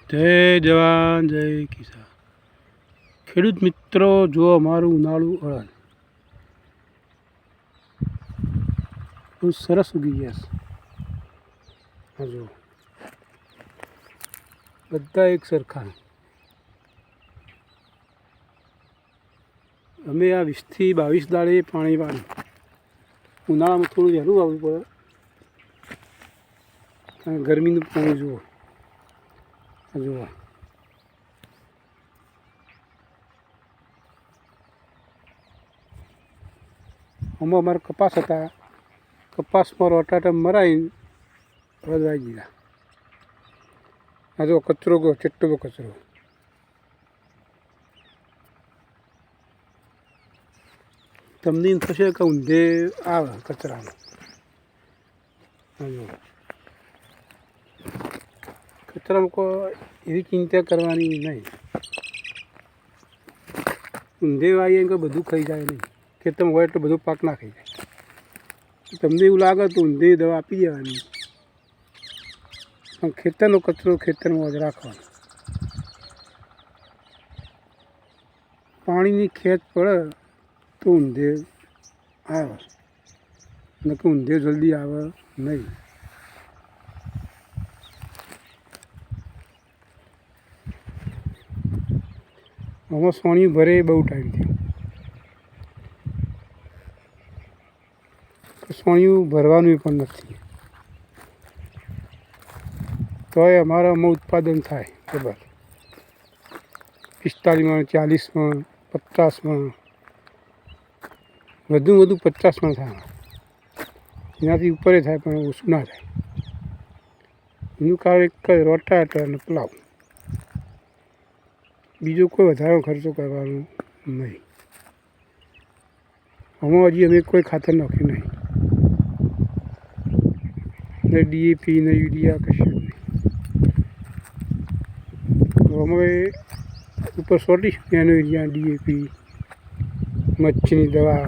જય જવાન જય કિસાન. ખેડૂત મિત્રો, જો અમારું ઉનાળું અડદ બહુ સરસ ઉગી ગયા છે. જો બધા એક સરખા. અમે આ 20 થી 22 દાડે પાણી વાળ્યું. ઉનાળામાં થોડું વહેલું આવવું પડે, અને ગરમીનું પાણી જુઓ. જુઓ આમાં અમારે કપાસ હતા, કપાસમાં રોટાટા મરાઈને વધવાઈ દીધા. આ જો કચરો ગયો, ચેટલો કચરો. તમને એમ થશે કે ઊંધે આવે કચરાનો. કચરામાં કોઈ એવી ચિંતા કરવાની નહીં. ઊંધે આવીએ કે બધું ખાઈ જાય નહીં. ખેતરમાં હોય એટલે બધું પાક ના ખાઈ જાય. તમને એવું લાગે તો ઊંધે દવા આપી દેવાની, પણ ખેતરનો કચરો ખેતરમાં જ રાખવાનો. પાણીની ખેંચ પડે તો ઊંધે આવે, નકર ઊંધે જલ્દી આવે નહીં. આમાં સોણિયું ભરે બહુ ટાઈમ થયો. સોણિયું ભરવાનું પણ નથી, તોય અમારામાં ઉત્પાદન થાય બરાબર. 45 મણ, 40 મણ, 50 મણ, વધુ 50 મણ થાય. એનાથી ઉપર થાય પણ ઓછું ના થાય. એનું કારણ એક જ રોટાવેટર અને પ્લાવ. બીજો કોઈ વધારે ખર્ચો કરવાનો નહીં. આમાં હજી અમે કોઈ ખાતર નાખ્યું નહીં, ને DAP ને યુરિયા કશું નહીં. અમે ઉપર છોટીશું એનો યુરિયા, DAP, મચ્છીની દવા,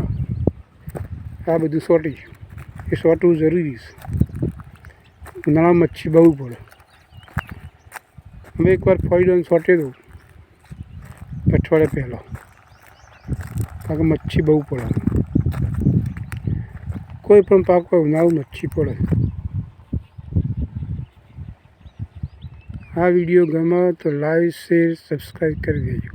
આ બધું છોટીશું. એ છોટવું જરૂરી છે. ઉનાળામાં મચ્છી બહુ પડે. અમે એકવાર ફોઈડોન છોટી દઉં અઠવાડિયા પહેલાં, કારણ કે મચ્છી બહુ પડે. કોઈ પણ પાક હોય ઉનાળું મચ્છી પડે. આ વિડીયો ગમે તો લાઈક, શેર, સબસ્ક્રાઈબ કરી દેજો.